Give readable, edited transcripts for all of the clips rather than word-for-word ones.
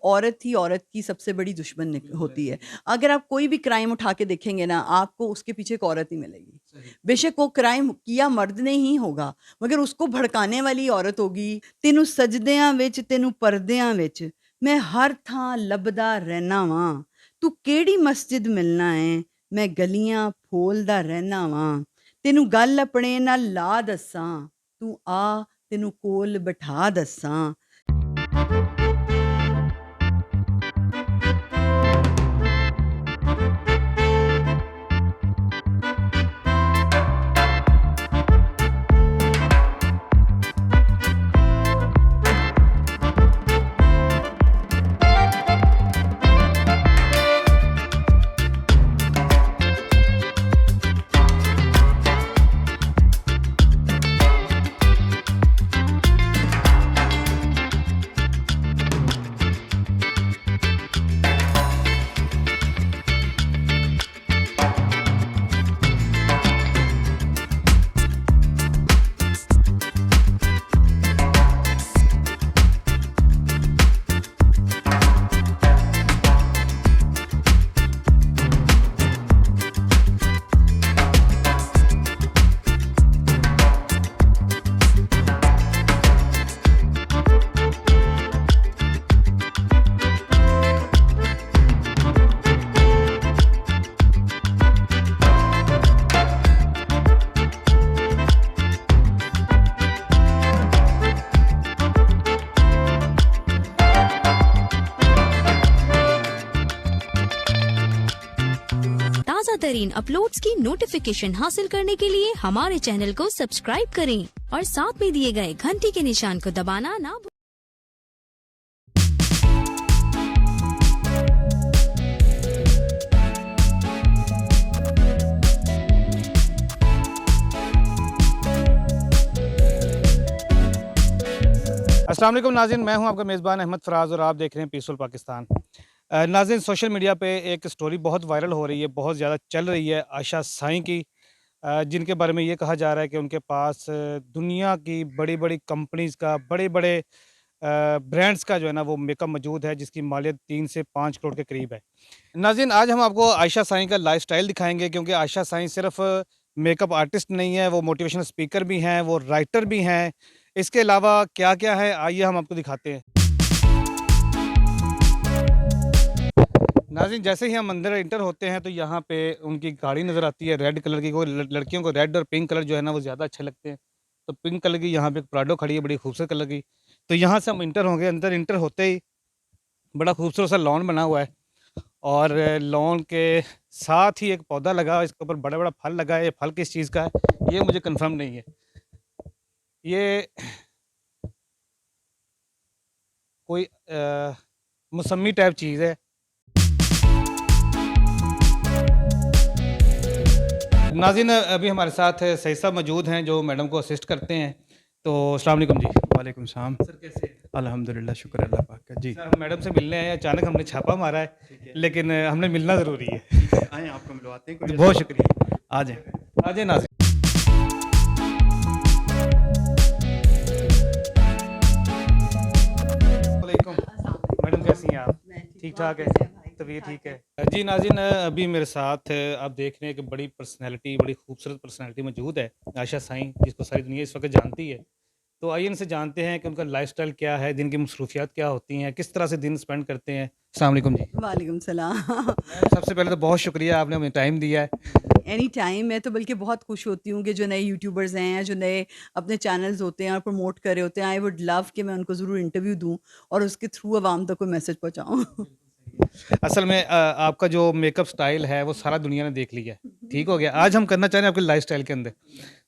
औरत ही औरत की सबसे बड़ी दुश्मन होती है। अगर आप कोई भी क्राइम उठा के देखेंगे ना, आपको उसके पीछे एक औरत ही मिलेगी। बेशक वो क्राइम किया मर्द ने ही होगा, मगर उसको भड़काने वाली औरत होगी। तेनू सजदियां विच तेनू परदियां विच मैं हर थां लभदा रहना वां, तू केड़ी मस्जिद मिलना है, मैं गलियां फोलदा रहना वां, तेनू गल अपने नाल ला दस्सां, तू आ तेनू कोल बिठा दस्सां। ताज़ा तरीन अपलोड्स की नोटिफिकेशन हासिल करने के लिए हमारे चैनल को सब्सक्राइब करें और साथ में दिए गए घंटी के निशान को दबाना ना भूलें। अस्सलाम वालेकुम नाज़रीन, मैं हूं आपका मेज़बान अहमद फ़राज़ और आप देख रहे हैं पीसफुल पाकिस्तान। नाज़रीन, सोशल मीडिया पे एक स्टोरी बहुत वायरल हो रही है, बहुत ज़्यादा चल रही है आयशा साईं की, जिनके बारे में ये कहा जा रहा है कि उनके पास दुनिया की बड़ी-बड़ी कंपनीज़ का, बड़े-बड़े ब्रांड्स का जो है ना वो मेकअप मौजूद है, जिसकी मालियत 3 से 5 करोड़ के करीब है। नाज़रीन, आज हम आपको आयशा साईं का लाइफ़स्टाइल दिखाएँगे, क्योंकि आयशा साईं सिर्फ़ मेकअप आर्टिस्ट नहीं है, वो मोटिवेशनल स्पीकर भी हैं, वो राइटर भी हैं। इसके अलावा क्या-क्या है, आइए हम आपको दिखाते हैं। नाज़रीन, जैसे ही हम अंदर एंटर होते हैं तो यहाँ पे उनकी गाड़ी नज़र आती है रेड कलर की। कोई लड़कियों को रेड और पिंक कलर जो है ना वो ज़्यादा अच्छे लगते हैं। तो पिंक कलर की यहाँ पे एक प्राडो खड़ी है, बड़ी खूबसूरत कलर की। तो यहाँ से हम इंटर होंगे, अंदर इंटर होते ही बड़ा खूबसूरत सा लॉन बना हुआ है, और लॉन के साथ ही एक पौधा लगा हुआ है, इसके ऊपर बड़ा-बड़ा फल लगा है। ये फल किस चीज़ का है, ये मुझे कन्फर्म नहीं है। ये कोई मौसमी टाइप चीज़ है। नाज़रीन, अभी हमारे साथ सईद साहब मौजूद हैं जो मैडम को असिस्ट करते हैं। तो अस्सलाम वालेकुम जी। वालेकुम सलाम। सर कैसे हैं? अल्हम्दुलिल्लाह, शुक्र अल्लाह पाक का। जी, सर, हम मैडम से मिलने आए हैं, अचानक हमने छापा मारा है, ठीक है। लेकिन हमने मिलना ज़रूरी है। ठीक है, आएँ आपको मिलवाते हैं। तो बहुत शुक्रिया। आ जाएँ। आ जाइए नाज़रीन। वालेकुम। मैडम कैसी हैं आप? ठीक ठाक है? तबीयत ठीक है? जी नाज़रीन, अभी मेरे साथ आप देख रहे हैं कि बड़ी पर्सनैलिटी, बड़ी खूबसूरत पर्सनैलिटी मौजूद है, आयशा साईं, जिसको सारी दुनिया इस वक्त जानती है। तो आइए इनसे जानते हैं कि उनका लाइफ़स्टाइल क्या है, दिन की मसरूफियात क्या होती हैं, किस तरह से दिन स्पेंड करते हैं। अस्सलाम वालेकुम जी। वालेकुम सलाम। मैम, सबसे पहले तो बहुत शुक्रिया, आपने हमें टाइम दिया है। Any time. मैं तो बल्कि बहुत खुश होती हूँ कि जो नए यूट्यूबर्स हैं, जो नए अपने चैनल्स होते हैं और प्रमोट कर रहे होते हैं, आई वुड लव कि मैं उनको ज़रूर इंटरव्यू दूँ और उसके थ्रू अवाम तक कोई मैसेज पहुँचाऊँ। असल में आपका जो मेकअप स्टाइल है वो सारा दुनिया ने देख लिया है, ठीक हो गया। आज हम करना चाह रहे हैं आपके लाइफ़स्टाइल के अंदर।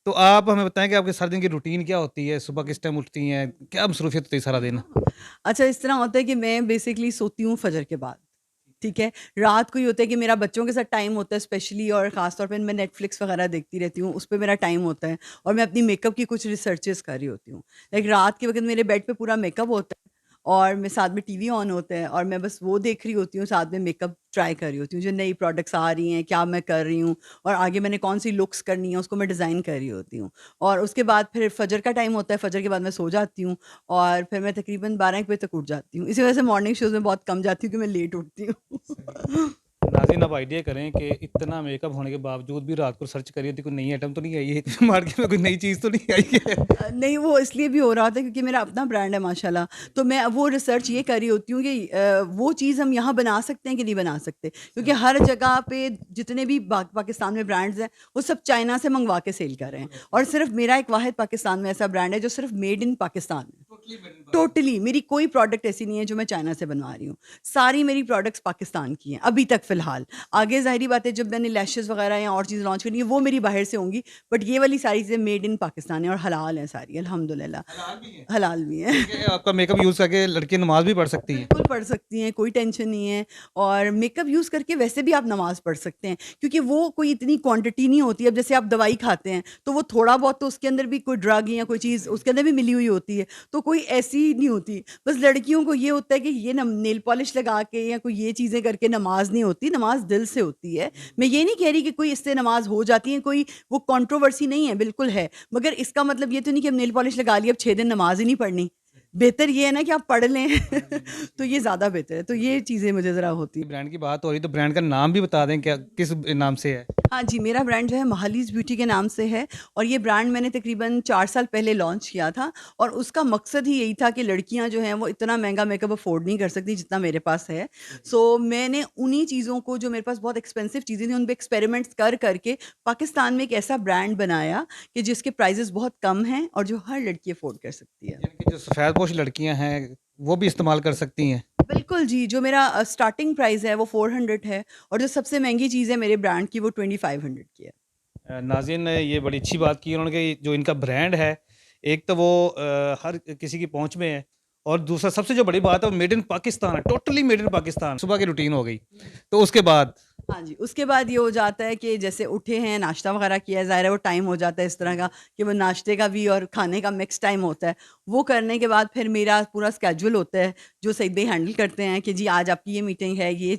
तो आप हमें बताएँ कि आपके सारे दिन की रूटीन क्या होती है? सुबह किस टाइम उठती हैं? क्या मसरूफियत होती है सारा दिन? अच्छा, इस तरह होता है कि मैं बेसिकली सोती हूँ फजर के बाद, ठीक है। रात को ये होता है कि मेरा बच्चों के साथ टाइम होता है स्पेशली, और ख़ास तौर पे मैं नेटफ्लिक्स वगैरह देखती रहती हूँ, उस पे मेरा टाइम होता है और मैं अपनी मेकअप की कुछ रिसर्चेस कर रही होती हूँ। लाइक रात के वक़्त मेरे बेड पे पूरा मेकअप होता है और मैं साथ में टीवी ऑन होता है और मैं बस वो देख रही होती हूँ, साथ में मेकअप ट्राई कर रही होती हूँ, जो नई प्रोडक्ट्स आ रही हैं क्या मैं कर रही हूँ और आगे मैंने कौन सी लुक्स करनी है उसको मैं डिज़ाइन कर रही होती हूँ। और उसके बाद फिर फजर का टाइम होता है, फजर के बाद मैं सो जाती हूँ और फिर मैं तकरीबन 12 बजे तक उठ जाती हूँ। इसी वजह से मॉर्निंग शोज़ में बहुत कम जाती हूँ कि मैं लेट उठती हूँ। नाज़रीन आप आइडिया करें कि इतना मेकअप होने के बावजूद भी रात को सर्च करिए तो कोई नई आइटम तो नहीं आई है मार्केट में, कोई नई चीज़ तो नहीं आई है। नहीं वो इसलिए भी हो रहा था क्योंकि मेरा अपना ब्रांड है माशाल्लाह, तो मैं वो रिसर्च ये कर रही होती हूँ कि वो चीज़ हम यहाँ बना सकते हैं कि नहीं बना सकते, क्योंकि हर जगह पे जितने भी पाकिस्तान में ब्रांड्स हैं वो सब चाइना से मंगवा के सेल कर रहे हैं और सिर्फ मेरा एक वाहिद पाकिस्तान में ऐसा ब्रांड है जो सिर्फ मेड इन पाकिस्तान है। टोटली मेरी कोई प्रोडक्ट ऐसी नहीं है जो मैं चाइना से बनवा रही हूँ, सारी मेरी प्रोडक्ट्स पाकिस्तान की हैं अभी तक फ़िलहाल। आगे ज़ाहिरी बात है जब मैंने लैशेज़ वगैरह या और चीज़ लॉन्च करनी है वो मेरी बाहर से होंगी, बट ये वाली सारी चीज़ें मेड इन पाकिस्तान है और हलाल हैं सारी, अल्हम्दुलिल्लाह हलाल भी हैं। कि आपका मेकअप यूज़ करके लड़की नमाज भी पढ़ सकती है। बिल्कुल पढ़ सकती हैं, कोई टेंशन नहीं है। और मेकअप यूज़ करके वैसे भी आप नमाज़ पढ़ सकते हैं क्योंकि वो कोई इतनी क्वांटिटी नहीं होती है। अब जैसे आप दवाई खाते हैं तो वो थोड़ा बहुत तो उसके अंदर भी कोई ड्रग या कोई चीज़ उसके अंदर भी मिली हुई होती है, तो कोई ऐसी नहीं होती। बस लड़कियों को ये होता है कि ये नेल पॉलिश लगा के या कोई ये चीज़ें करके नमाज नहीं होती, नमाज दिल से होती है। मैं ये नहीं कह रही कि कोई इससे नमाज हो जाती है, कोई वो कंट्रोवर्सी नहीं है, बिल्कुल है, मगर इसका मतलब ये तो नहीं कि अब नेल पॉलिश लगा ली अब 6 दिन नमाज ही नहीं पढ़नी। बेहतर ये है ना कि आप पढ़ लें तो ये ज़्यादा बेहतर है। तो ये चीज़ें मुझे ज़रा होती हैं। ब्रांड की बात हो रही तो ब्रांड का नाम भी बता दें, क्या किस नाम से है? हाँ जी, मेरा ब्रांड जो है महालीज़ ब्यूटी के नाम से है और ये ब्रांड मैंने तकरीबन 4 साल पहले लॉन्च किया था और उसका मकसद ही यही था कि लड़कियां जो हैं वो इतना महंगा मेकअप अफ़ोर्ड नहीं कर सकती जितना मेरे पास है। सो मैंने उन्हीं चीज़ों को जो मेरे पास बहुत एक्सपेंसिव चीज़ें थी उन पे एक्सपेरिमेंट्स कर के पाकिस्तान में एक ऐसा ब्रांड बनाया कि जिसके प्राइसेस बहुत कम हैं और जो हर लड़की अफ़ोर्ड कर सकती है। यानी कि जो सफ़ेदपोश लड़कियां हैं वो भी इस्तेमाल कर सकती हैं। बिल्कुल जी, जो मेरा स्टार्टिंग प्राइस है वो 400 है और जो सबसे महंगी चीज़ है मेरे ब्रांड की वो 2500 की है। नाज़रीन ने ये बड़ी अच्छी बात की उन्होंने कि जो इनका ब्रांड है, एक तो वो हर किसी की पहुंच में है और दूसरा सबसे जो बड़ी बात है वो मेड इन पाकिस्तान है, टोटली मेड इन पाकिस्तान। सुबह की रूटीन हो गई तो उसके बाद हाँ जी, उसके बाद ये हो जाता है कि जैसे उठे हैं, नाश्ता वग़ैरह किया है, ज़ाहिर है वो टाइम हो जाता है इस तरह का कि वो नाश्ते का भी और खाने का मिक्स टाइम होता है। वो करने के बाद फिर मेरा पूरा स्केड्यूल होता है, जो सईद भाई हैंडल करते हैं कि जी आज आपकी ये मीटिंग है, ये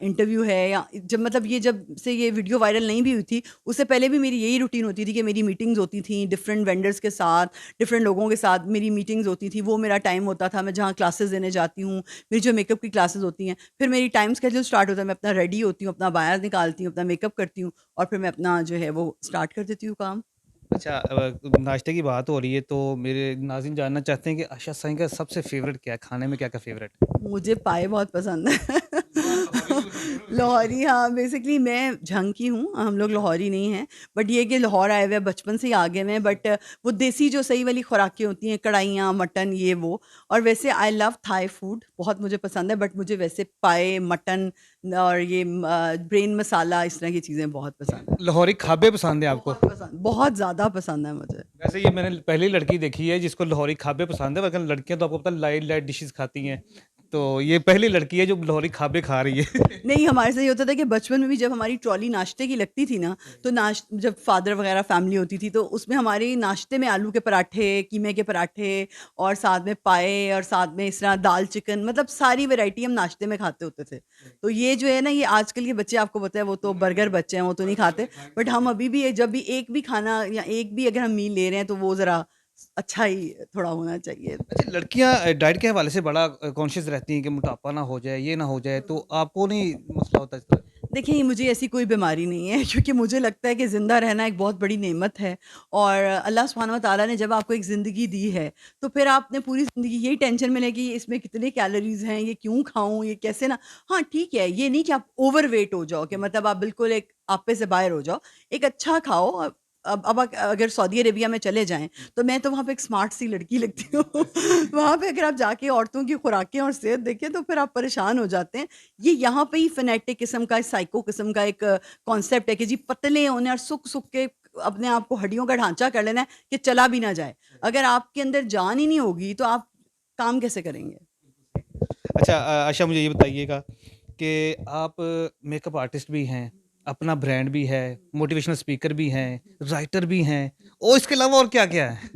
इंटरव्यू है या जब से ये वीडियो वायरल नहीं भी हुई थी, उससे पहले भी मेरी यही रूटीन होती थी कि मेरी मीटिंग्स होती थी, डिफरेंट वेंडर्स के साथ, डिफरेंट लोगों के साथ मेरी मीटिंग्स होती थी, वो मेरा टाइम होता था। मैं जहाँ क्लासेस देने जाती हूँ, मेरी जो मेकअप की क्लासेस होती हैं, फिर मेरी टाइम स्केड्यूल स्टार्ट होता है, मैं अपना रेडी होती हूँ, अपना बायास निकालती हूँ, अपना मेकअप करती हूँ और फिर मैं अपना जो है वो स्टार्ट कर देती हूँ काम। अच्छा नाश्ते की बात हो रही है तो मेरे नाज़रीन जानना चाहते हैं कि आशा साईं का सबसे फ़ेवरेट क्या है? खाने में क्या-क्या फ़ेवरेट है? मुझे पाए बहुत पसंद है। लाहौरी, हाँ, बेसिकली मैं झंग की हूँ, हम लोग लाहौरी नहीं हैं, बट ये है कि लाहौर आए हुए हैं, बचपन से ही आ गए हुए हैं, बट वो देसी जो सही वाली खुराकें होती हैं, कढ़ाइयाँ, मटन, ये वो। और वैसे आई लव थाई फूड, बहुत मुझे पसंद है, बट मुझे वैसे पाए, मटन और ये ब्रेन मसाला, इस तरह की चीज़ें बहुत पसंद हैं। लाहौरी खाबे पसंद है आपको? बहुत पसंद, बहुत ज़्यादा पसंद है मुझे। वैसे ये मैंने पहली लड़की देखी है जिसको लाहौरी खाबे पसंद है, वरना लड़कियां तो आपको पता है लाइट लाइट डिशेस खाती हैं, तो ये पहली लड़की है जो लाहौरी खाबे खा रही है। नहीं, हमारे साथ ये होता था कि बचपन में भी जब हमारी ट्रॉली नाश्ते की लगती थी ना, तो जब फादर वगैरह फैमिली होती थी, तो उसमें हमारे नाश्ते में आलू के पराठे, कीमे के पराठे और साथ में पाए और साथ में इस तरह दाल चिकन, मतलब सारी वैरायटी हम नाश्ते में खाते होते थे। तो ये जो है ना, ये आजकल के बच्चे, आपको पता है, वो तो बर्गर बच्चे हैं, वो तो नहीं खाते। बट हम अभी भी जब भी एक भी खाना या एक भी अगर हम मील ले रहे हैं, तो वो ज़रा अच्छा ही थोड़ा होना चाहिए। अच्छा लड़कियां डाइट के हवाले से बड़ा कॉन्शियस रहती हैं कि मोटापा ना हो जाए, ये ना हो जाए, तो आपको नहीं मसला होता इस तरह? देखिए, मुझे ऐसी कोई बीमारी नहीं है क्योंकि मुझे लगता है कि ज़िंदा रहना एक बहुत बड़ी नेमत है और अल्लाह सुब्हानहू व तआला ने जब आपको एक ज़िंदगी दी है, तो फिर आपने पूरी ज़िंदगी यही टेंशन में लें कि इसमें कितने कैलोरीज़ हैं, ये क्यों खाऊँ, ये कैसे ना। हाँ, ठीक है, ये नहीं कि आप ओवरवेट हो जाओ कि मतलब आप बिल्कुल एक आपे से बाहर हो जाओ। एक अच्छा खाओ। अब अगर सऊदी अरेबिया में चले जाएँ, तो मैं तो वहाँ पे एक स्मार्ट सी लड़की लगती हूँ। वहाँ पे अगर आप जाके औरतों की खुराकें और सेहत देखें, तो फिर आप परेशान हो जाते हैं। ये यहाँ पे ही फ़ेनेटिक किस्म का, साइको किस्म का एक कॉन्सेप्ट है कि जी पतले होने और सुक-सुक के अपने आप को हड्डियों का ढांचा कर लेना है कि चला भी ना जाए। अगर आपके अंदर जान ही नहीं होगी, तो आप काम कैसे करेंगे? अच्छा आशा मुझे ये बताइएगा कि आप मेकअप आर्टिस्ट भी हैं, अपना ब्रांड भी है, मोटिवेशनल स्पीकर भी हैं, राइटर भी हैं और इसके अलावा और क्या-क्या है?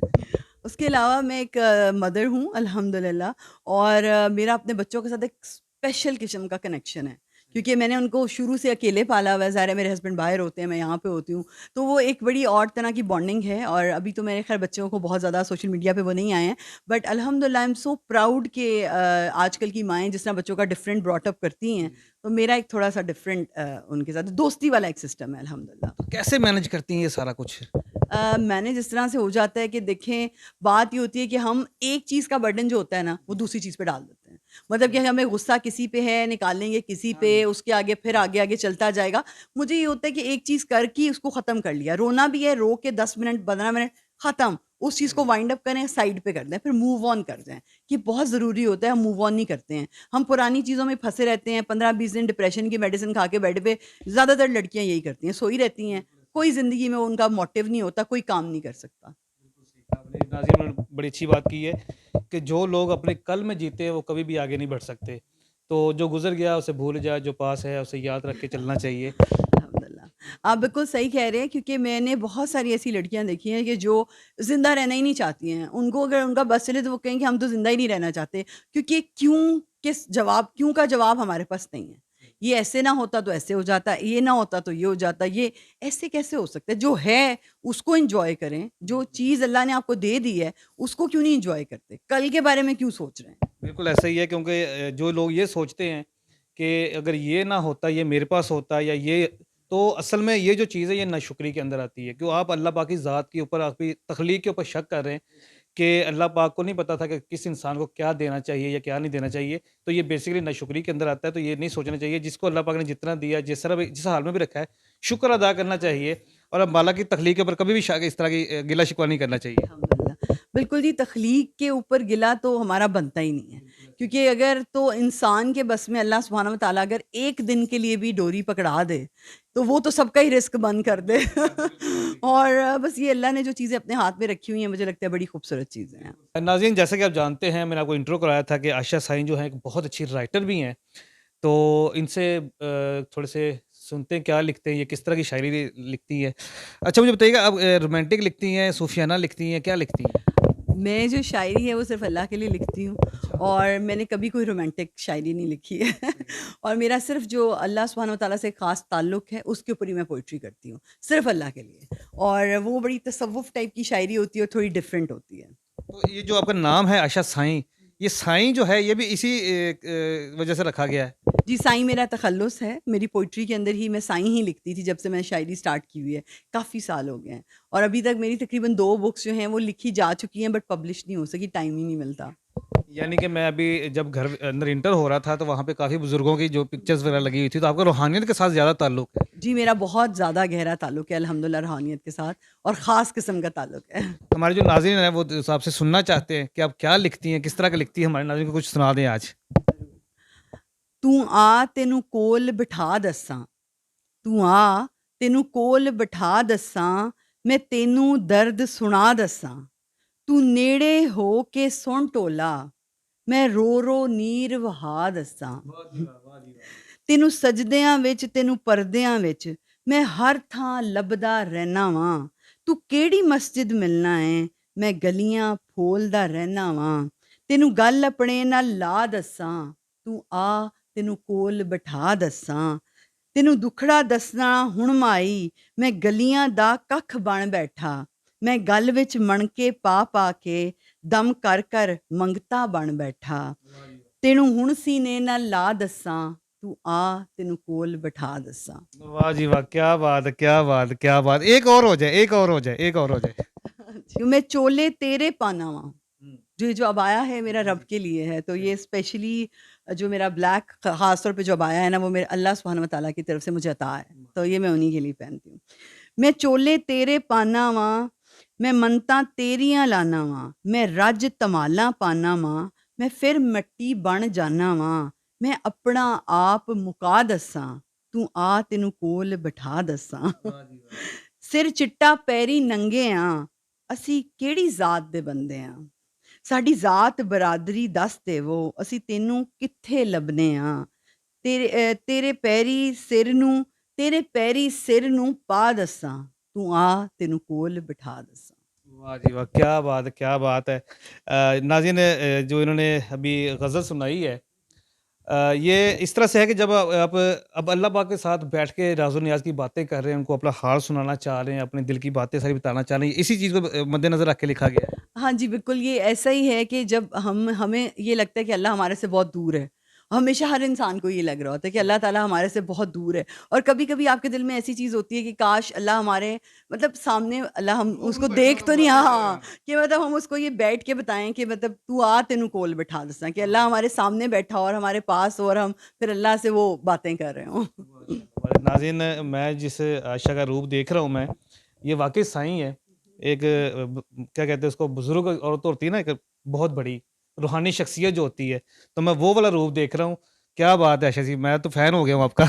उसके अलावा मैं एक मदर हूँ अल्हम्दुलिल्लाह, और मेरा अपने बच्चों के साथ एक स्पेशल किस्म का कनेक्शन है, क्योंकि मैंने उनको शुरू से अकेले पाला हुआ है। ज़ाहिर है मेरे हस्बैंड बाहर होते हैं, मैं यहाँ पे होती हूँ, तो वो एक बड़ी और तरह की बॉन्डिंग है। और अभी तो मेरे खैर बच्चों को बहुत ज़्यादा सोशल मीडिया पे वो नहीं आए हैं, बट अल्हम्दुलिल्लाह आई एम सो प्राउड कि आजकल की माएँ जिस तरह बच्चों का डिफरेंट ब्रॉट अप करती हैं, तो मेरा एक थोड़ा-सा डिफरेंट उनके साथ दोस्ती वाला एक सिस्टम है अल्हम्दुलिल्लाह। तो कैसे मैनेज करती हैं ये सारा कुछ? मैंने जिस तरह से हो जाता है कि देखें, बात ये होती है कि हम एक चीज़ का बर्डन जो होता है ना, वो दूसरी चीज़ पे डाल देते हैं। मतलब कि हमें गुस्सा किसी पे है, निकालेंगे किसी पे, उसके आगे फिर आगे-आगे चलता जाएगा। मुझे ये होता है कि एक चीज़ कर के उसको ख़त्म कर लिया। रोना भी है, रो के 10 मिनट, 15 मिनट ख़त्म। उस चीज़ को वाइंड अप करें, साइड पे कर दें, फिर मूव ऑन कर जाएँ। ये बहुत ज़रूरी होता है, हम मूव ऑन नहीं करते हैं। हम पुरानी चीज़ों में फँसे रहते हैं, 15-20 दिन डिप्रेशन की मेडिसिन खा के बेड पे, ज़्यादातर लड़कियाँ यही करती हैं, सोई रहती हैं। कोई ज़िंदगी में उनका मोटिव नहीं होता, कोई काम नहीं कर सकता। बिल्कुल सही कहा आपने। नाज़िम ने बड़ी अच्छी बात की है कि जो लोग अपने कल में जीते हैं वो कभी भी आगे नहीं बढ़ सकते। तो जो गुज़र गया उसे भूल जाए, जो पास है उसे याद रख के चलना चाहिए। अल्हम्दुलिल्लाह। आप बिल्कुल सही कह रहे हैं, क्योंकि मैंने बहुत सारी ऐसी लड़कियाँ देखी हैं कि जो ज़िंदा रहना ही नहीं चाहती हैं। उनको अगर उनका बस चले तो वो कहेंगी हम तो ज़िंदा ही नहीं रहना चाहते, क्योंकि क्यों का जवाब हमारे पास नहीं है। ये ऐसे ना होता तो ऐसे हो जाता, ये ना होता तो ये हो जाता, ये ऐसे कैसे हो सकता है? जो है उसको एन्जॉय करें, जो चीज़ अल्लाह ने आपको दे दी है उसको क्यों नहीं एन्जॉय करते? कल के बारे में क्यों सोच रहे हैं? बिल्कुल ऐसा ही है क्योंकि जो लोग ये सोचते हैं कि अगर ये ना होता, ये मेरे पास होता या ये तो असल में ये जो चीज़ है ये नाशुक्री के अंदर आती है। क्यों आप अल्लाह पाक की ज़ात के ऊपर, आपकी तख्लीक के ऊपर शक कर रहे हैं कि अल्लाह पाक को नहीं पता था कि किस इंसान को क्या देना चाहिए या क्या नहीं देना चाहिए। तो ये बेसिकली नाशुक्री के अंदर आता है, तो ये नहीं सोचना चाहिए। जिसको अल्लाह पाक ने जितना दिया, जिस हाल में भी रखा है, शुक्र अदा करना चाहिए और अब माला की तख्लीक के ऊपर कभी भी इस तरह की गिला-शिकवा नहीं करना चाहिए। अल्हम्दुलिल्लाह। बिल्कुल जी, तख़लीक के ऊपर गिला तो हमारा बनता ही नहीं है। क्योंकि अगर तो इंसान के बस में अल्लाह सुब्हानहू व तआला अगर एक दिन के लिए भी डोरी पकड़ा दे, तो वो तो सबका ही रिस्क बंद कर दे। और बस ये अल्लाह ने जो चीज़ें अपने हाथ में रखी हुई हैं, मुझे लगता है बड़ी खूबसूरत चीज़ें हैं। नाज़रीन, जैसा कि आप जानते हैं, मैंने आपको इंट्रो कराया था कि आशा साईं जो हैं एक बहुत अच्छी राइटर भी हैं। तो इनसे थोड़े से सुनते हैं क्या लिखते हैं, ये किस तरह की शायरी लिखती हैं। अच्छा मुझे बताइएगा, आप रोमांटिक लिखती हैं, सूफियाना लिखती हैं, क्या लिखती हैं? मैं जो शायरी है वो सिर्फ़ अल्लाह के लिए लिखती हूँ, अच्छा। और मैंने कभी कोई रोमांटिक शायरी नहीं लिखी है। और मेरा सिर्फ़ जो अल्लाह सुब्हानहू व तआला से ख़ास ताल्लुक़ है उसके ऊपर ही मैं पोएट्री करती हूँ, सिर्फ़ अल्लाह के लिए। और वो बड़ी तसव्वुफ़ टाइप की शायरी होती है और थोड़ी डिफ़रेंट होती है। तो ये जो आपका नाम है आशा साईं, ये साईं जो है ये भी इसी वजह से रखा गया है? जी, साईं मेरा तख़ल्लुस है। मेरी पोएट्री के अंदर ही मैं साईं ही लिखती थी जब से मैंने शायरी स्टार्ट की हुई है। काफ़ी साल हो गए हैं, और अभी तक मेरी तकरीबन 2 बुक्स जो हैं वो लिखी जा चुकी हैं, बट पब्लिश नहीं हो सकी, टाइम ही नहीं मिलता। यानी कि मैं अभी जब घर अंदर इंटर हो रहा था तो वहाँ पे काफ़ी बुज़ुर्गों की जो पिक्चर्स वगैरह लगी हुई थी, तो आपका रूहानियत के साथ ज़्यादा ताल्लुक है। जी, मेरा बहुत ज़्यादा गहरा ताल्लुक है अल्हम्दुलिल्लाह रूहानियत के साथ, और ख़ास किस्म का ताल्लुक है। हमारे जो नाज़रीन हैं वो तो आपसे सुनना चाहते हैं कि आप क्या लिखती हैं, किस तरह की लिखती हैं? हमारे नाज़रीन को कुछ सुना दें आज। तू आ तेनू कोल बिठा दस्सां, तू आ तेनू कोल बिठा दस्सां, मैं तेनू दर्द सुणा दस्सां। तू नेड़े हो के सुण ढोला, मैं रो रो नीर वहा दस्सां। ਤੈਨੂੰ ਸਜਦਿਆਂ ਵਿੱਚ ਤੈਨੂੰ ਪਰਦਿਆਂ ਵਿੱਚ ਮੈਂ ਹਰ ਥਾਂ ਲੱਭਦਾ ਰਹਿਣਾ ਵਾਂ। ਤੂੰ ਕਿਹੜੀ ਮਸਜਿਦ ਮਿਲਣਾ ਏ, ਮੈਂ ਗਲੀਆਂ ਫੋਲਦਾ ਰਹਿਣਾ ਵਾਂ। ਤੈਨੂੰ ਗੱਲ ਆਪਣੇ ਨਾਲ ਲਾ ਦੱਸਾਂ, ਤੂੰ ਆ ਤੈਨੂੰ ਕੋਲ ਬਿਠਾ ਦੱਸਾਂ। ਤੈਨੂੰ ਦੁੱਖੜਾ ਦੱਸਣਾ ਹੁਣ ਮਾਈ, ਮੈਂ ਗਲੀਆਂ ਦਾ ਕੱਖ ਬਣ ਬੈਠਾ। ਮੈਂ ਗੱਲ ਵਿੱਚ ਮਣਕੇ ਪਾ ਪਾ ਕੇ ਦਮ ਕਰ ਕਰ ਮੰਗਤਾ ਬਣ ਬੈਠਾ। ਤੈਨੂੰ ਹੁਣ ਸੀਨੇ ਨਾਲ ਲਾ ਦੱਸਾਂ, तू आ तेनू कोल बिठा दस्सां। वाह जी वाह! क्या बात है, क्या बात, क्या बात! एक और हो जाए, एक और हो जाए, एक और हो जाए। मैं चोले तेरे पाना वां। हुँ। जो अबाया है मेरा रब के लिए है, तो ये स्पेशली जो मेरा ब्लैक ख़ास तौर पे जो अबाया है ना, वो मेरे अल्लाह सुब्हानहू व तआला की तरफ से मुझे अता है, तो ये मैं उन्हीं के लिए पहनती हूँ। मैं चोले तेरे पाना वां, मैं मन्नतां तेरियां लाना वां, मैं रज धमालां पाना वां, मैं फिर मिट्टी बन जाना वां। मैं अपना आप मुका दस्सां, तू आ तेनू कोल बिठा दस्सां। सिर चिट्टा पैरी नंगे ਆਂ, ਅਸੀਂ ਕਿਹੜੀ ਜ਼ਾਤ ਦੇ ਬੰਦੇ ਆਂ। ਸਾਡੀ ਜ਼ਾਤ ਬਰਾਦਰੀ ਦੱਸ ਦੇਵੋ, ਅਸੀਂ ਤੈਨੂੰ ਕਿੱਥੇ ਲੱਭਨੇ ਆਂ। ਤੇਰੇ ਪੈਰੀ ਸਿਰ ਨੂੰ ਪਾ ਦੱਸਾਂ, ਤੂੰ ਆ ਤੈਨੂੰ ਕੋਲ ਬਿਠਾ ਦੱਸਾਂ। वाह जी वाह, क्या बात है, क्या बात है। नाज़रीन, जो इन्होंने अभी गज़ल सुनाई है, ये इस तरह से है कि जब आप अब अल्लाह पाक के साथ बैठ के राज़ो नियाज़ की बातें कर रहे हैं, उनको अपना हाल सुनाना चाह रहे हैं, अपने दिल की बातें सारी बताना चाह रहे हैं, इसी चीज़ को मद्देनज़र रख के लिखा गया है। हाँ जी, बिल्कुल ये ऐसा ही है कि जब हमें ये लगता है कि अल्लाह हमारे से बहुत दूर है। हमेशा हर इंसान को ये लग रहा होता है कि अल्लाह ताला हमारे से बहुत दूर है और कभी-कभी आपके दिल में ऐसी चीज़ होती है कि काश अल्लाह हमारे मतलब सामने अल्लाह हम उसको देख तो नहीं हाँ, कि मतलब हम उसको ये बैठ के बताएँ कि मतलब तू आ तेनू कोल बिठा दसां कि अल्लाह हमारे सामने बैठा हो और हमारे पास हो और हम फिर अल्लाह से वो बातें कर रहे हों। हमारे नाज़रीन, मैं जिस आयशा का रूप देख रहा हूँ मैं, ये वाक़ई साईं है। एक क्या कहते हैं उसको, बुज़ुर्ग औरत होती है ना, एक बहुत बड़ी रूहानी शख्सियत जो होती है, तो मैं वो वाला रूप देख रहा हूँ। क्या बात है आयशा जी, मैं तो फ़ैन हो गया हूँ आपका।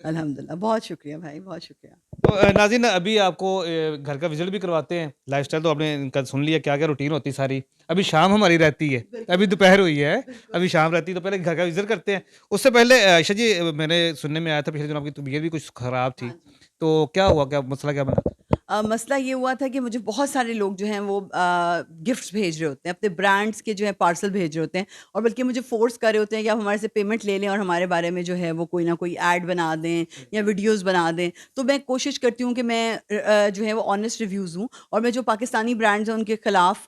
अल्हम्दुलिल्लाह, बहुत शुक्रिया भाई, बहुत शुक्रिया। तो नाज़रीन, अभी आपको घर का विज़िट भी करवाते हैं। लाइफ़स्टाइल तो आपने इनका सुन लिया, क्या-क्या रूटीन होती है सारी। अभी शाम हमारी रहती है, अभी दोपहर हुई है, अभी शाम रहती है, तो पहले घर का विज़िट करते हैं। उससे पहले आयशा जी, मैंने सुनने में आया था पिछले दिनों आपकी तबीयत भी कुछ ख़राब थी, हाँ जी। तो क्या हुआ? क्या मसला क्या बना? मसला ये हुआ था कि मुझे बहुत सारे लोग जो हैं वो गिफ्ट्स भेज रहे होते हैं, अपने ब्रांड्स के जो है पार्सल भेज रहे होते हैं और बल्कि मुझे फ़ोर्स कर रहे होते हैं कि आप हमारे से पेमेंट ले लें और हमारे बारे में जो है वो कोई ना कोई ऐड बना दें या वीडियोज़ बना दें। तो मैं कोशिश करती हूँ कि मैं जो है वो ऑनेस्ट रिव्यूज़ दूँ और मैं जो पाकिस्तानी ब्रांड्स हैं उनके खिलाफ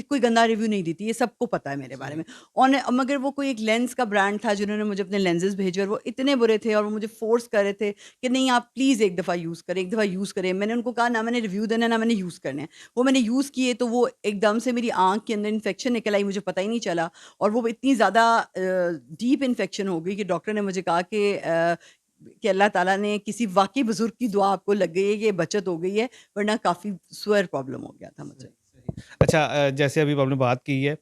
कोई गंदा रिव्यू नहीं देती, ये सबको पता है मेरे बारे में। और मगर वो कोई एक लेंस का ब्रांड था जिन्होंने मुझे अपने लेंसेज़ भेजे और वो इतने बुरे थे और वो मुझे फ़ोर्स कर रहे थे कि नहीं आप प्लीज़ एक दफ़ा यूज़ करें, एक दफ़ा यूज़ करें। मैंने उनको कहा ना मैंने रिव्यू देना है, ना मैंने यूज़ करने हैं। वो मैंने यूज़ किए तो वो एकदम से मेरी आँख के अंदर इन्फेक्शन निकल आई, मुझे पता ही नहीं चला और वो इतनी ज़्यादा डीप इन्फेक्शन हो गई कि डॉक्टर ने मुझे कहा कि अल्लाह ताला ने किसी वाक़ई बुज़ुर्ग की दुआ आपको लग गई है, ये बचत हो गई है, वरना काफ़ी सीवियर प्रॉब्लम हो गया था मुझे। अच्छा, जैसे अभी आपने बात की है,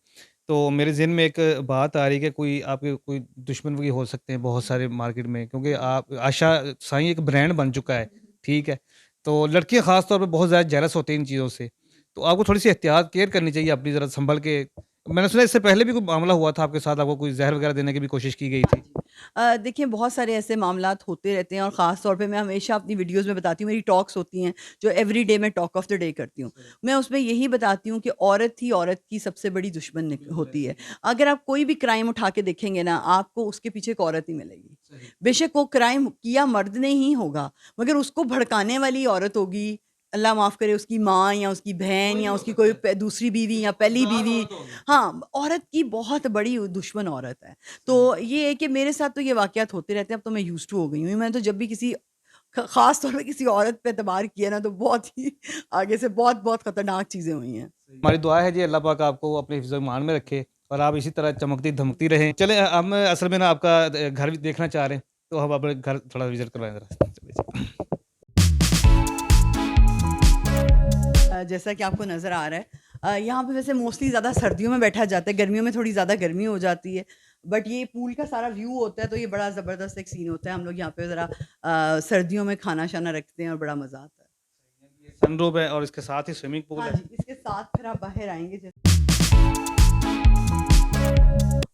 तो मेरे ज़हन में एक बात आ रही है कि कोई आपके कोई दुश्मन भी हो सकते हैं बहुत सारे मार्केट में, क्योंकि आप आशा साईं एक ब्रांड बन चुका है, ठीक है? तो लड़कियाँ ख़ास तौर पे बहुत ज़्यादा जेलस होती हैं इन चीज़ों से, तो आपको थोड़ी-सी एहतियात केयर करनी चाहिए अपनी, ज़रा सँभल के। मैंने सुना है इससे पहले भी कोई मामला हुआ था आपके साथ, आपको कोई ज़हर वगैरह देने की भी कोशिश की गई हाँ थी? जी। देखिए बहुत सारे ऐसे मामलात होते रहते हैं और ख़ास तौर पे मैं हमेशा अपनी वीडियोज़ में बताती हूँ, मेरी टॉक्स होती हैं, जो एवरीडे मैं टॉक ऑफ द डे करती हूँ। मैं उसमें यही बताती हूँ कि औरत ही औरत की सबसे बड़ी दुश्मन होती है। अगर आप कोई भी क्राइम उठा के देखेंगे ना, आपको उसके पीछे एक औरत ही मिलेगी। बेशक वो क्राइम किया मर्द ने ही होगा, मगर उसको भड़काने वाली औरत होगी, अल्लाह माफ़ करे उसकी माँ या उसकी बहन या उसकी कोई दूसरी बीवी या पहली बीवी। हाँ, औरत की बहुत बड़ी दुश्मन औरत है। तो ये है कि मेरे साथ तो ये वाक़यात होते रहते हैं, अब तो मैं यूज़्ड टू हो गई हूँ। मैंने तो जब भी किसी ख़ास तौर पे किसी औरत पे एतबार किया ना, तो बहुत ही आगे से बहुत-बहुत ख़तरनाक चीज़ें हुई हैं। हमारी दुआ है जी, अल्लाह पाक आपको अपने हिफ्ज़-ओ-ईमान में रखे और आप इसी तरह चमकती-धमकती रहें। चलें, हम असल में ना आपका घर भी देखना चाह रहे हैं, तो हम अपने घर थोड़ा विज़िट करवाएँ ज़रा। चलिए जी। जैसा कि आपको नज़र आ रहा है यहाँ पे वैसे मोस्टली ज़्यादा सर्दियों में बैठा जाता है, गर्मियों में थोड़ी ज़्यादा गर्मी हो जाती है। बट ये पूल का सारा व्यू होता है तो ये बड़ा ज़बरदस्त एक सीन होता है। हम लोग यहाँ पे ज़रा सर्दियों में खाना-शाना रखते हैं और बड़ा मज़ा आता है। सनरूफ है और इसके साथ ही स्विमिंग पूल हाँ है। जी, इसके साथ फिर आप बाहर आएँगे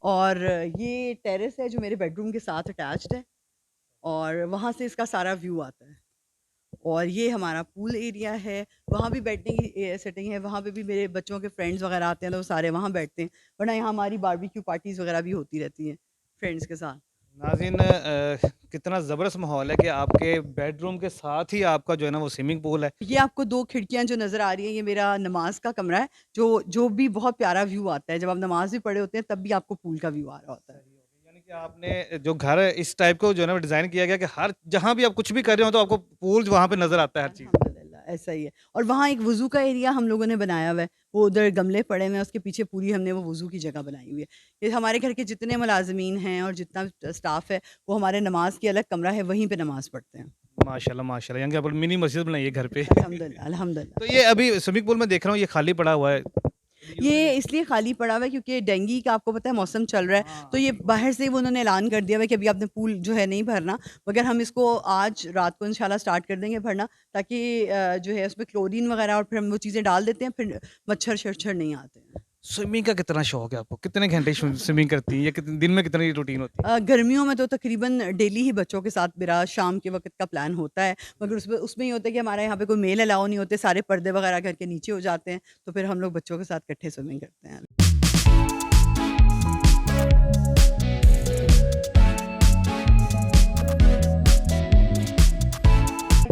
और ये टेरेस है जो मेरे बेडरूम के साथ अटैच्ड है और वहाँ से इसका सारा व्यू आता है। और ये हमारा पूल एरिया है, वहाँ भी बैठने की सेटिंग है, वहाँ पे भी मेरे बच्चों के फ्रेंड्स वगैरह आते हैं तो वो सारे वहाँ बैठते हैं, वरना यहाँ हमारी बारबेक्यू पार्टीज़ वगैरह भी होती रहती हैं फ्रेंड्स के साथ। नाज़रीन, कितना ज़बरदस्त माहौल है कि आपके बेडरूम के साथ ही आपका जो है ना वो स्विमिंग पूल है। ये आपको 2 खिड़कियाँ जो नज़र आ रही हैं, ये मेरा नमाज़ का कमरा है, जो भी बहुत प्यारा व्यू आता है, जब आप नमाज़ भी पढ़े होते हैं तब भी आपको पूल का व्यू आ रहा होता है। यानी कि आपने जो घर इस टाइप को जो है ना डिज़ाइन किया गया कि हर जहाँ भी आप कुछ भी कर रहे हो तो आपको पूल वहाँ पे नज़र आता है हर चीज़। अल्हम्दुलिल्लाह, ऐसा ही है और वहाँ एक वज़ू का एरिया हम लोगों ने बनाया हुआ है, वो उधर गमले पड़े हुए हैं, उसके पीछे पूरी हमने वो वज़ू की जगह बनाई हुई है। ये हमारे घर के जितने मुलाज़िमीन हैं और जितना स्टाफ़ है, वो हमारे नमाज़ की अलग कमरा है, वहीं पे नमाज़ पढ़ते हैं। माशाल्लाह, माशाल्लाह, यानी कि आप मिनी मस्जिद बनाई है घर पे। अल्हम्दुलिल्लाह, अल्हम्दुलिल्लाह। तो ये अभी स्विमिंग पूल में देख रहा हूँ ये खाली पड़ा हुआ है। ये इसलिए खाली पड़ा हुआ है क्योंकि डेंगू का आपको पता है मौसम चल रहा है, तो ये बाहर से ही वो उन्होंने ऐलान कर दिया हुआ है कि अभी आपने पूल जो है नहीं भरना, मगर हम इसको आज रात को इंशाल्लाह स्टार्ट कर देंगे भरना ताकि जो है उसमें क्लोरीन वगैरह और फिर हम वो चीज़ें डाल देते हैं, फिर मच्छर-शच्छर नहीं आते हैं। स्विमिंग का कितना शौक है आपको? कितने घंटे स्विमिंग करती हैं या कितने दिन में कितनी रूटीन होती है? गर्मियों में तो तकरीबन डेली ही बच्चों के साथ मेरा शाम के वक़्त का प्लान होता है, मगर उसमें उसमें ये होता है कि हमारे यहाँ पे कोई मेल अलाउ नहीं होते, सारे पर्दे वगैरह घर के नीचे हो जाते हैं, तो फिर हम लोग बच्चों के साथ इकट्ठे स्विमिंग करते हैं।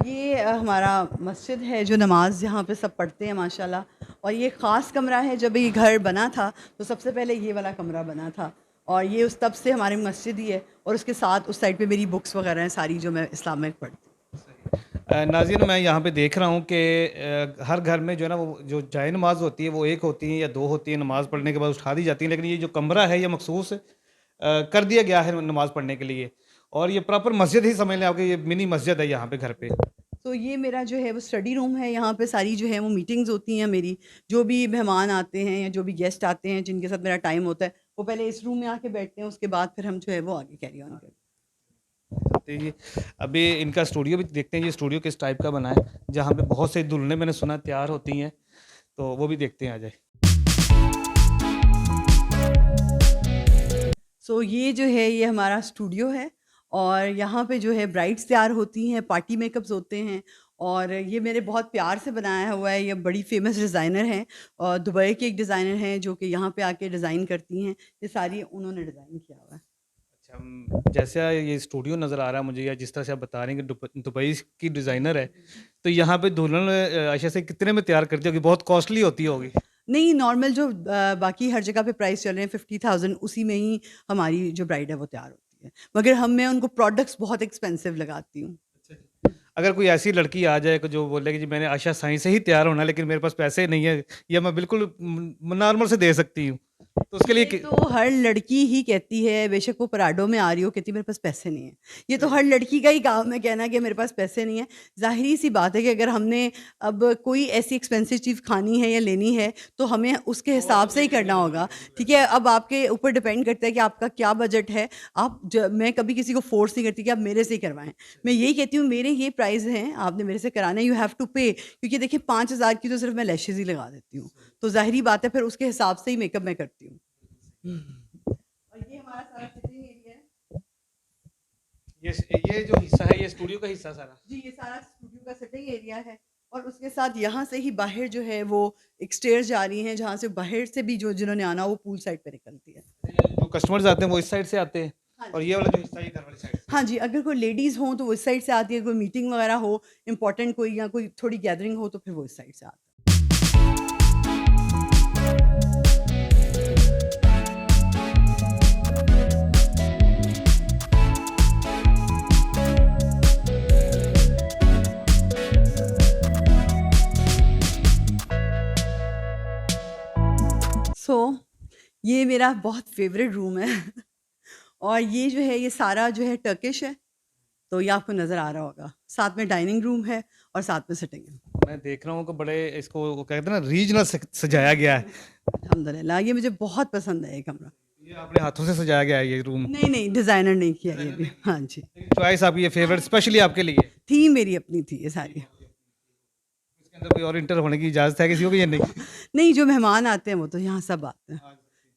ये हमारा मस्जिद है जो नमाज़ यहाँ पे सब पढ़ते हैं माशाल्लाह, और ये ख़ास कमरा है। जब ये घर बना था तो सबसे पहले ये वाला कमरा बना था, और ये उस तब से हमारी मस्जिद ही है, और उसके साथ उस साइड पे मेरी बुक्स वगैरह हैं सारी जो मैं इस्लामिक पढ़ती हूँ। नाज़रीन, मैं यहाँ पे देख रहा हूँ कि हर घर में जो है ना वो जो जाए नमाज होती है वो एक होती है या दो होती है, नमाज़ पढ़ने के बाद उठा दी जाती है, लेकिन ये जो कमरा है ये मखसूस कर दिया गया है नमाज़ पढ़ने के लिए, और ये प्रॉपर मस्जिद ही समझ लें आपके, ये मिनी मस्जिद है यहाँ पे घर पे। तो ये मेरा जो है वो स्टडी रूम है, यहाँ पे सारी जो है वो मीटिंग्स होती हैं मेरी, जो भी मेहमान आते हैं या जो भी गेस्ट आते हैं जिनके साथ मेरा टाइम होता है, वो पहले इस रूम में आके बैठते हैं, उसके बाद फिर हम जो है वो आगे कैरी ऑन करते हैं। तो ये अभी इनका स्टूडियो भी देखते हैं, ये स्टूडियो किस टाइप का बना है, जहाँ पे बहुत से दुल्हनें मैंने सुना तैयार होती हैं, तो वो भी देखते हैं, आ जाए। सो ये जो है ये हमारा स्टूडियो है, और यहाँ पे जो है ब्राइड्स तैयार होती हैं, पार्टी मेकअप्स होते हैं, और ये मेरे बहुत प्यार से बनाया हुआ है। ये बड़ी फेमस डिज़ाइनर हैं, और दुबई के एक डिज़ाइनर हैं जो कि यहाँ पे आके डिज़ाइन करती हैं, ये सारी उन्होंने डिज़ाइन किया हुआ है। अच्छा, जैसे ये स्टूडियो नज़र आ रहा है मुझे, या जिस तरह से आप बता रहे हैं कि दुबई की डिज़ाइनर है, तो यहाँ पे दुल्हन अच्छा से कितने में तैयार करती होगी? बहुत कॉस्टली होती होगी। नहीं, नॉर्मल जो बाकी हर जगह पे प्राइस चल रहे हैं 50,000, उसी में ही हमारी जो ब्राइड है वो तैयार होती है, मगर मैं उनको प्रोडक्ट्स बहुत एक्सपेंसिव लगाती हूँ। अगर कोई ऐसी लड़की आ जाए जो बोले कि जी मैंने आशा साईं से ही तैयार होना है, लेकिन मेरे पास पैसे नहीं है, या मैं बिल्कुल नॉर्मल से दे सकती हूँ, तो उसके लिए ये तो हर लड़की ही कहती है, बेशक वो पराडो में आ रही हो, कहती है मेरे पास पैसे नहीं है। ये तो हर लड़की का ही काम है कहना कि मेरे पास पैसे नहीं है। ज़ाहिरी सी बात है कि अगर हमने अब कोई ऐसी एक्सपेंसिव चीज़ खानी है या लेनी है, तो हमें उसके हिसाब से ही करना होगा, ठीक है? अब आपके ऊपर डिपेंड करता है कि आपका क्या बजट है। मैं कभी किसी को फ़ोर्स नहीं करती कि आप मेरे से ही करवाएँ। मैं यही कहती हूँ मेरे ये प्राइस हैं, आपने मेरे से कराना है, यू हैव टू पे, क्योंकि देखिए 5,000 की तो सिर्फ़ मैं लैशेज़ ही लगा देती हूँ। तो ज़ाहिरी बात है फिर उसके हिसाब से ही मेकअप मैं करती हूँ। और ये हमारा सारा सिटिंग एरिया है। ये जो हिस्सा है ये स्टूडियो का हिस्सा सारा। जी, ये सारा स्टूडियो का सिटिंग एरिया है, और उसके साथ यहाँ से ही बाहर जो है वो एक स्टेयर्स जा रही हैं, जहाँ से बाहर से भी जो जिन्होंने आना हो वो पूल साइड पे निकलती है। जो कस्टमर्स आते हैं वो इस साइड से आते हैं, हाँ और जी। ये वाला जो हिस्सा ये घर वाली साइड से। हाँ जी, अगर कोई लेडीज़ हों तो वो इस साइड से आती है, कोई मीटिंग वगैरह हो, इम्पोर्टेंट कोई या कोई थोड़ी गैदरिंग हो तो फिर वो इस साइड से आती है। सो ये मेरा बहुत फेवरेट रूम है और ये जो है ये सारा जो है टर्किश है, तो ये आपको नज़र आ रहा होगा। साथ में डाइनिंग रूम है और साथ में सिटिंग है। मैं देख रहा हूँ कि बड़े इसको वो कहते हैं ना रीजनल सजाया गया है। अल्हम्दुलिल्लाह, ये मुझे बहुत पसंद है ये कमरा। ये अपने हाथों से सजाया गया है ये रूम। नहीं, नहीं, डिज़ाइनर नहीं किया ये भी। हाँ जी, चॉइस आपकी ये फेवरेट स्पेशली आपके लिए। थीम मेरी अपनी थी ये सारी। इसके अंदर कोई और इंटर होने की इजाज़त है किसी को भी या नहीं? नहीं, जो मेहमान आते हैं वो तो यहाँ सब आते हैं।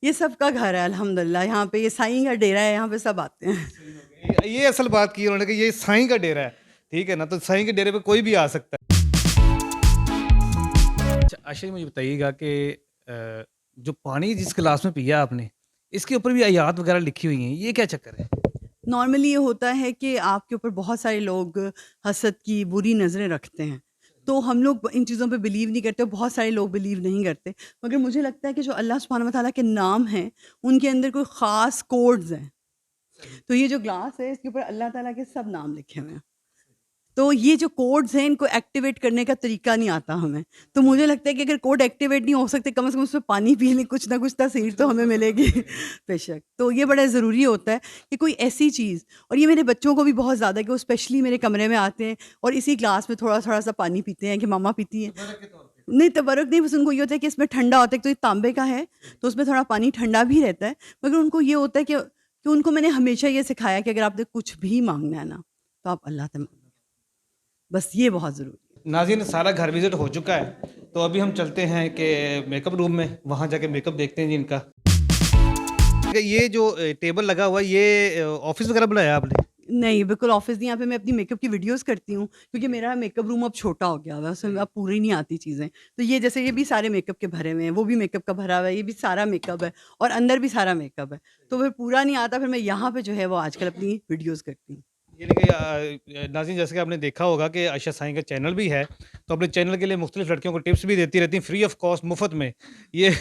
ये सबका घर है अल्हम्दुलिल्लाह, यहाँ पे ये साईं का डेरा है, यहाँ पे सब आते हैं। ये असल बात की उन्होंने कि ये साईं का डेरा है, ठीक है ना, तो साईं के डेरे पे कोई भी आ सकता है। अच्छा आशा जी, मुझे बताइएगा कि जो पानी जिस गिलास में पिया आपने, इसके ऊपर भी आयात वगैरह लिखी हुई हैं, ये क्या चक्कर है? नॉर्मली ये होता है कि आपके ऊपर बहुत सारे लोग हसद की बुरी नज़रें रखते हैं, तो हम लोग इन चीज़ों पे बिलीव नहीं करते, बहुत सारे लोग बिलीव नहीं करते, मगर मुझे लगता है कि जो अल्लाह सुब्हानहू व तआला के नाम हैं उनके अंदर कोई ख़ास कोड्स हैं। तो ये जो ग्लास है इसके ऊपर अल्लाह ताला के सब नाम लिखे हुए हैं, तो ये जो कोड्स हैं इनको एक्टिवेट करने का तरीका नहीं आता हमें। तो मुझे लगता है कि अगर कोड एक्टिवेट नहीं हो सकते, कम से कम उसमें पानी पी लें, कुछ ना कुछ तसीर तो हमें मिलेगी। बेशक, तो ये बड़ा ज़रूरी होता है कि कोई ऐसी चीज़, और ये मेरे बच्चों को भी बहुत ज़्यादा कि वो स्पेशली मेरे कमरे में आते हैं और इसी ग्लास में थोड़ा-थोड़ा सा पानी पीते हैं कि मम्मा पीती हैं। नहीं, तबर्रुक नहीं, बस उनको ये होता है कि इसमें ठंडा होता है, तो ये तांबे का है तो उसमें थोड़ा पानी ठंडा भी रहता है, मगर उनको ये होता है कि उनको मैंने हमेशा ये सिखाया कि अगर आपने कुछ भी माँगना है ना, तो आप अल्लाह से मांगो। बस ये बहुत ज़रूरी है। नाज़रीन, सारा घर विजिट हो चुका है, तो अभी हम चलते हैं कि मेकअप रूम में, वहाँ जाके मेकअप देखते हैं जी इनका। ये जो टेबल लगा हुआ है, ये ऑफिस वगैरह बनाया आपने? नहीं, बिल्कुल ऑफ़िस नहीं, यहाँ पे मैं अपनी मेकअप की वीडियोज़ करती हूँ, क्योंकि मेरा मेकअप रूम अब छोटा हो गया हुआ है, उसमें अब पूरी नहीं आती चीज़ें। तो ये जैसे ये भी सारे मेकअप के भरे हुए हैं, वो भी मेकअप का भरा हुआ है, ये भी सारा मेकअप है और अंदर भी सारा मेकअप है। तो फिर पूरा नहीं आता, फिर मैं यहाँ पे जो है वो आजकल अपनी वीडियोज़ करती हूँ। यानी कि नाज़रीन, जैसे कि आपने देखा होगा कि आयशा साईं का चैनल भी है, तो अपने चैनल के लिए मुख्तलिफ लड़कियों को टिप्स भी देती रहती हैं फ्री ऑफ कॉस्ट, मुफ्त में। ये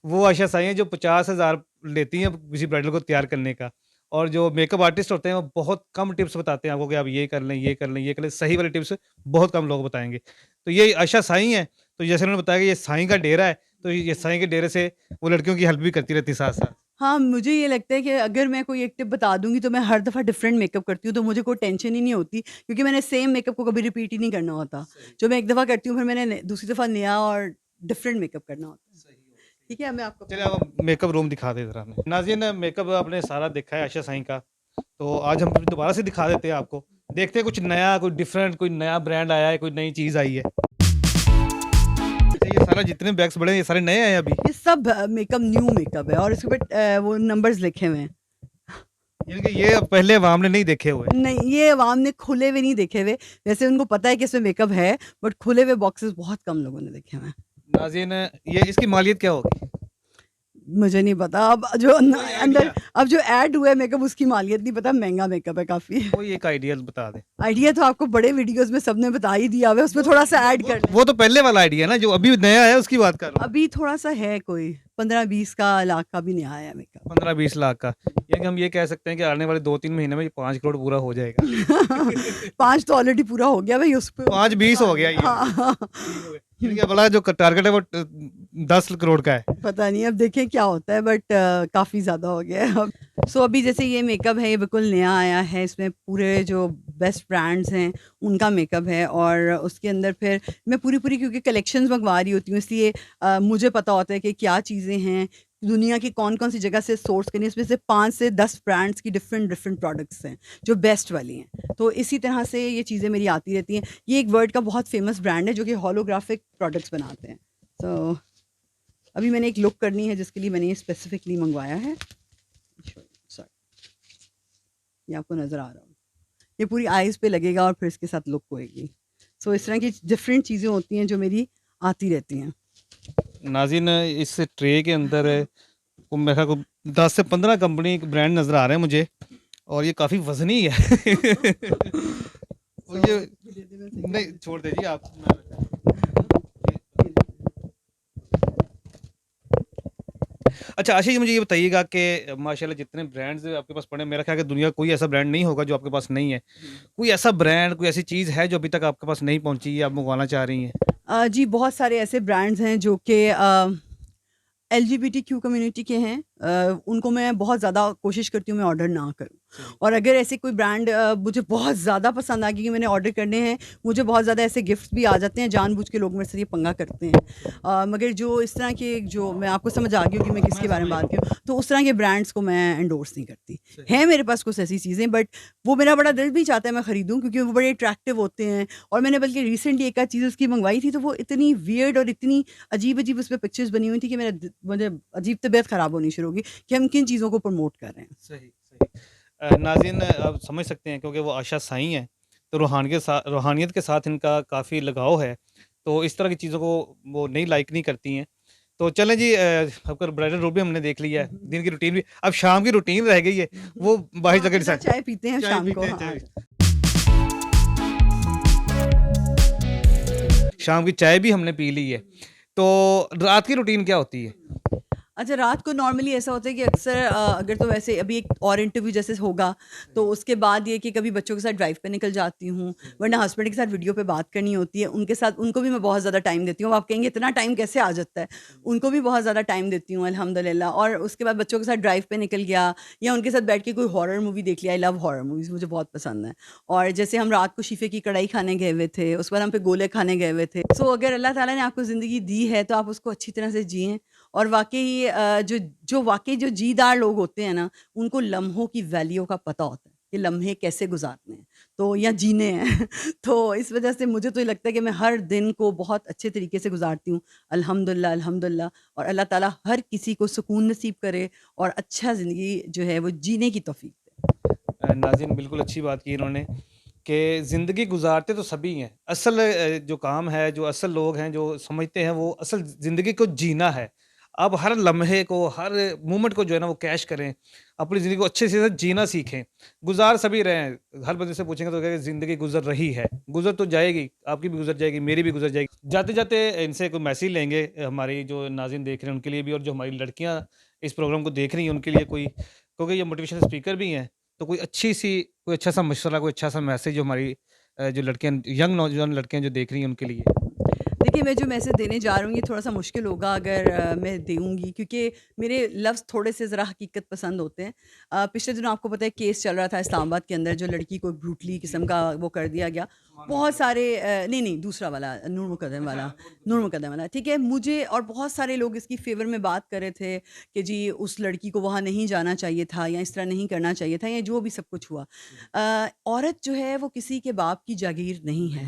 वो आयशा साईं हैं जो 50,000 लेती हैं किसी ब्राइडल को तैयार करने का, और जो मेकअप आर्टिस्ट होते हैं वो बहुत कम टिप्स बताते हैं आपको कि आप ये कर लें, ये कर लें, ये कर लें। सही वाली टिप्स बहुत कम लोग बताएँगे। तो ये आयशा साईं हैं, तो जैसे उन्होंने बताया कि ये साईं का डेरा है, तो ये साईं के डेरे से वो लड़कियों की हेल्प भी करती रहती है साथ-साथ। हाँ, मुझे ये लगता है कि अगर मैं कोई एक टिप बता दूँगी तो मैं हर दफ़ा डिफरेंट मेकअप करती हूँ, तो मुझे कोई टेंशन ही नहीं होती, क्योंकि मैंने सेम मेकअप को कभी रिपीट ही नहीं करना होता। जो मैं एक दफ़ा करती हूँ, फिर मैंने दूसरी दफ़ा नया और डिफरेंट मेकअप करना होता है। ठीक है, अब मैं आपको चलिए अब हम मेकअप रूम दिखा दें ज़रा हमें। नाज़रीन, मेकअप आपने सारा देखा है आयशा साईं का, तो आज हम फिर दोबारा से दिखा देते हैं आपको। देखते हैं कुछ नया, कोई डिफरेंट, कोई नया ब्रांड आया है, कोई नई चीज़ आई है। अच्छा, ये सारा जितने बैग्स बड़े हैं ये सारे नए आए हैं अभी? ये सब मेकअप न्यू मेकअप है और इसके ऊपर वो नंबर्स लिखे हुए हैं। यानी कि ये पहले अवाम ने नहीं देखे हुए। नहीं, ये अवाम ने खुले हुए नहीं देखे हुए। वैसे उनको पता है कि इसमें मेकअप है, बट खुले हुए बॉक्सेस बहुत कम लोगों ने देखे हुए हैं। नाज़रीन, ये इसकी मालियत क्या होगी? मुझे नहीं पता, अब जो कोई अंदर आइडिया? अब जो ऐड हुआ है मेकअप उसकी मालियत नहीं पता, महँगा मेकअप है काफ़ी। कोई एक आइडिया बता दें। आइडिया तो आपको बड़े वीडियोज़ में सबने बता ही दिया हुआ है, उसमें थोड़ा-सा ऐड कर लें। वो तो पहले वाला आइडिया है ना, जो अभी नया है उसकी बात कर रहा हूँ। अभी थोड़ा-सा है कोई 15-20 का लाख का भी नहीं आया है मेकअप। 15-20 लाख का। यानी कि हम ये कह सकते हैं कि आने वाले 2-3 महीने में ये 5 करोड़ पूरा हो जाएगा। 5 तो ऑलरेडी पूरा हो गया भाई, उस पे 5-20 हो गया ये। हाँ, हाँ। यानी कि भला जो टारगेट है वो 10 करोड़ का है। पता नहीं, अब देखें क्या होता है, बट काफ़ी ज़्यादा हो गया है अब। सो अभी जैसे ये मेकअप है, ये बिल्कुल नया आया है, इसमें पूरे जो बेस्ट ब्रांड्स हैं उनका मेकअप है और उसके अंदर फिर मैं पूरी क्योंकि कलेक्शंस मंगवा रही होती हूँ, इसलिए मुझे पता होता है कि क्या चीज़ें हैं, दुनिया की कौन-कौन सी जगह से सोर्स करनी है, इसमें से 5 से 10 ब्रांड्स की डिफरेंट प्रोडक्ट्स हैं, जो बेस्ट वाली हैं। तो इसी तरह से ये चीज़ें मेरी आती रहती हैं। ये एक वर्ल्ड का बहुत फ़ेमस ब्रांड है जो कि होलोग्राफिक प्रोडक्ट्स बनाते हैं। तो अभी मैंने एक लुक करनी है जिसके लिए मैंने ये स्पेसिफिकली मंगवाया है। सॉरी, ये आपको नज़र आ रहा होगा। ये पूरी आईज़ पे लगेगा और फिर इसके साथ लुक होएगी। सो इस तरह की डिफरेंट चीज़ें होती हैं जो मेरी आती रहती हैं। नाज़रीन, इस ट्रे के अंदर को मेरे ख्याल को 10 से 15 कंपनी के ब्रांड नज़र आ रहे हैं मुझे, और ये काफ़ी वज़नी है। और ये नहीं, छोड़ दीजिए आप। अच्छा आशीष, मुझे ये बताइएगा कि माशाल्लाह जितने ब्रांड्स आपके पास पड़े हैं, मेरा ख्याल है कि दुनिया का कोई ऐसा ब्रांड नहीं होगा जो आपके पास नहीं है। कोई ऐसा ब्रांड, कोई ऐसी चीज़ है जो अभी तक आपके पास नहीं पहुँची या आप मंगवाना चाह रही हैं? जी, बहुत सारे ऐसे ब्रांड्स हैं जो कि एलजीबीटीक्यू कम्युनिटी के हैं। उनको मैं बहुत ज़्यादा कोशिश करती हूँ मैं ऑर्डर ना करूँ, और अगर ऐसे कोई ब्रांड मुझे बहुत ज़्यादा पसंद आ गई कि मैंने ऑर्डर करने हैं, मुझे बहुत ज़्यादा ऐसे गिफ्ट्स भी आ जाते हैं, जानबूझ के लोग मेरे से ये पंगा करते हैं। मगर जो इस तरह के, जो मैं आपको समझ आ गई हो कि मैं किसके बारे में बात करूँ, तो उस तरह के ब्रांड्स को मैं एंडोर्स नहीं करती। है मेरे पास कुछ ऐसी चीज़ें, बट वो मेरा बड़ा दिल भी चाहता है मैं ख़रीदूँ, क्योंकि वो बड़े अट्रैक्टिव होते हैं। और मैंने बल्कि रिसेंटली एक आध चीज़ उसकी मंगवाई थी, तो वो इतनी वियर्ड और इतनी अजीब उसमें पिक्चर्स बनी हुई थी कि मुझे अजीब तबीयत ख़राब होनी शुरू हो गई कि हम किन चीज़ों को प्रमोट कर रहे हैं। सही, सही। नाज़रीन, आप समझ सकते हैं क्योंकि वो आयशा साईं हैं, तो रूहानियत के साथ इनका काफ़ी लगाव है, तो इस तरह की चीज़ों को वो लाइक नहीं करती हैं। तो चलें जी, आपका ब्राइडल रूम भी हमने देख लिया है, दिन की रूटीन भी, अब शाम की रूटीन रह गई है, वो बाहर हाँ, जाकर फिर चाय पीते हैं शाम को। हाँ। शाम की चाय भी हमने पी ली है। तो रात की रूटीन क्या होती है? अच्छा, रात को नॉर्मली ऐसा होता है कि अक्सर अगर तो वैसे अभी एक और इंटरव्यू जैसे होगा, तो उसके बाद ये कि कभी बच्चों के साथ ड्राइव पे निकल जाती हूँ, वरना हस्बैंड के साथ वीडियो पे बात करनी होती है, उनके साथ उनको भी मैं बहुत ज़्यादा टाइम देती हूँ। आप कहेंगे इतना टाइम कैसे आ जाता है, उनको भी बहुत ज़्यादा टाइम देती हूँ अल्हम्दुलिल्लाह। और उसके बाद बच्चों के साथ ड्राइव पे निकल गया, या उनके साथ बैठ के कोई हॉरर मूवी देख लिया। आई लव हॉरर मूवीज़, मुझे बहुत पसंद है। और जैसे हम रात को शीफे की कढ़ाई खाने गए हुए थे, उसके बाद हम पे गोले खाने गए हुए थे। सो अगर अल्लाह ताला ने आपको ज़िंदगी दी है तो आप उसको अच्छी तरह से जिएँ। और वाक़ई जो जीदार लोग होते हैं ना, उनको लम्हों की वैल्यू का पता होता है कि लम्हे कैसे गुज़ारने हैं। तो या जीने हैं तो इस वजह से मुझे तो ये लगता है कि मैं हर दिन को बहुत अच्छे तरीके से गुजारती हूँ, अल्हम्दुलिल्लाह अल्हम्दुलिल्लाह। और अल्लाह ताला हर किसी को सुकून नसीब करे और अच्छा ज़िंदगी जो है वो जीने की तौफीक दे। नाज़रीन बिल्कुल अच्छी बात की इन्होंने कि ज़िंदगी गुज़ारते तो सभी हैं। असल जो काम है, जो असल लोग हैं, जो समझते हैं वो असल ज़िंदगी को जीना है। आप हर लम्हे को, हर मोमेंट को जो है ना वो कैश करें, अपनी ज़िंदगी को अच्छे से जीना सीखें। गुज़ार सभी रहे हैं, हर बंदे से पूछेंगे तो कहेगा ज़िंदगी गुज़र रही है, गुज़र तो जाएगी, आपकी भी गुज़र जाएगी, मेरी भी गुज़र जाएगी। जाते-जाते इनसे कोई मैसेज लेंगे हमारी जो नाज़रीन देख रहे हैं उनके लिए भी और जो हमारी लड़कियाँ इस प्रोग्राम को देख रही हैं उनके लिए कोई, क्योंकि ये मोटिवेशनल स्पीकर भी हैं। तो कोई अच्छा सा मशवरा, कोई अच्छा सा मैसेज जो हमारी जो लड़कियाँ यंग नौजवान लड़कियाँ जो देख रही हैं उनके लिए? देखिए, मैं जो मैसेज देने जा रही हूँ, ये थोड़ा-सा मुश्किल होगा अगर मैं दूँगी, क्योंकि मेरे लफ्ज़ थोड़े-से ज़रा हकीकत पसंद होते हैं। पिछले दिनों आपको पता है केस चल रहा था इस्लामाबाद के अंदर, जो लड़की को ब्रूटली किस्म का वो कर दिया गया। बहुत सारे नहीं, दूसरा वाला नूर मुकद्दम वाला, ठीक है? मुझे और बहुत सारे लोग इसकी फ़ेवर में बात कर रहे थे कि जी उस लड़की को वहाँ नहीं जाना चाहिए था या इस तरह नहीं करना चाहिए था या जो भी सब कुछ हुआ। औरत जो है वो किसी के बाप की जागीर नहीं है।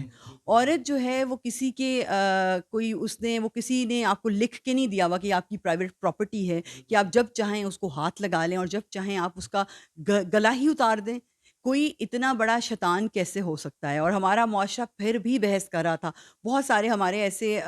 औरत जो है वो किसी के वो किसी ने आपको लिख के नहीं दिया हुआ कि आपकी प्राइवेट प्रॉपर्टी है कि आप जब चाहें उसको हाथ लगा लें और जब चाहें आप उसका गला ही उतार दें। कोई इतना बड़ा शैतान कैसे हो सकता है? और हमारा मुआशरा फिर भी बहस कर रहा था। बहुत सारे हमारे ऐसे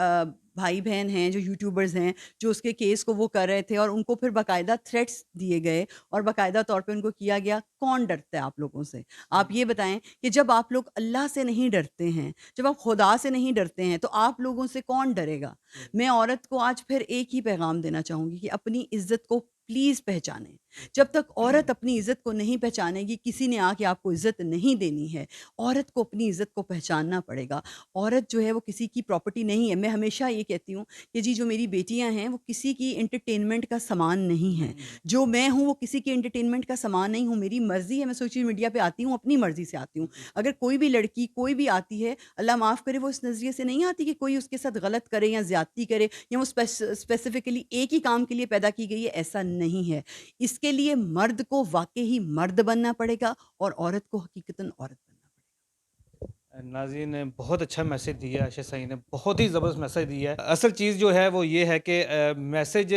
भाई बहन हैं जो यूट्यूबर्स हैं, जो उसके केस को वो कर रहे थे और उनको फिर बाकायदा थ्रेट्स दिए गए और बाकायदा तौर पे उनको किया गया। कौन डरता है आप लोगों से? आप ये बताएँ कि जब आप लोग अल्लाह से नहीं डरते हैं, जब आप खुदा से नहीं डरते हैं, तो आप लोगों से कौन डरेगा? मैं औरत को आज फिर एक ही पैगाम देना चाहूँगी कि अपनी इज़्ज़त को प्लीज़ पहचानें। जब तक औरत अपनी इज़्ज़त को नहीं पहचानेगी, किसी ने आके आपको इज़्ज़त नहीं देनी है। औरत को अपनी इज़्ज़त को पहचानना पड़ेगा। औरत जो है वो किसी की प्रॉपर्टी नहीं है। मैं हमेशा ये कहती हूँ कि जी जो मेरी बेटियाँ हैं वो किसी की एंटरटेनमेंट का सामान नहीं हैं। जो मैं हूँ वो किसी की एंटरटेनमेंट का सामान नहीं हूँ। मेरी मर्ज़ी है, मैं सोशल मीडिया पे आती हूँ, अपनी मर्ज़ी से आती हूँ। अगर कोई भी लड़की कोई भी आती है, अल्लाह माफ़ करे, वो इस नज़रिए से नहीं आती कि कोई उसके साथ गलत करे या ज़्यादती करे या वो स्पेसिफ़िकली एक ही काम के लिए पैदा की गई है, ऐसा नहीं है। इसके लिए मर्द को वाक़ई ही मर्द बनना पड़ेगा और औरत को हकीकतन औरत बनना नाज़रीन ने बहुत अच्छा मैसेज दिया, आयशा सही ने बहुत ही ज़बरदस्त मैसेज दिया है। असल चीज़ जो है वो ये है कि मैसेज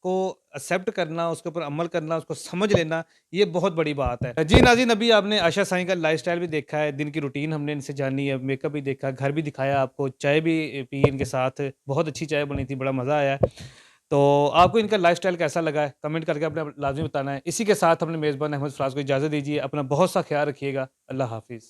को एक्सेप्ट करना, उसके ऊपर अमल करना, उसको समझ लेना, ये बहुत बड़ी बात है। जी नाज़रीन, अभी आपने आयशा साईं का लाइफ़स्टाइल भी देखा है, दिन की रूटीन हमने इनसे जानी है, मेकअप भी देखा, घर भी दिखाया आपको, चाय भी पी इनके साथ, बहुत अच्छी चाय बनी थी, बड़ा मज़ा आया। तो आपको इनका लाइफ़स्टाइल कैसा लगा है? कमेंट करके अपने लाज़मी बताना है। इसी के साथ अपने मेज़बान अहमद फ़राज़ को इजाज़त दीजिए। अपना बहुत सा ख़्याल रखिएगा। अल्लाह हाफ़िज़।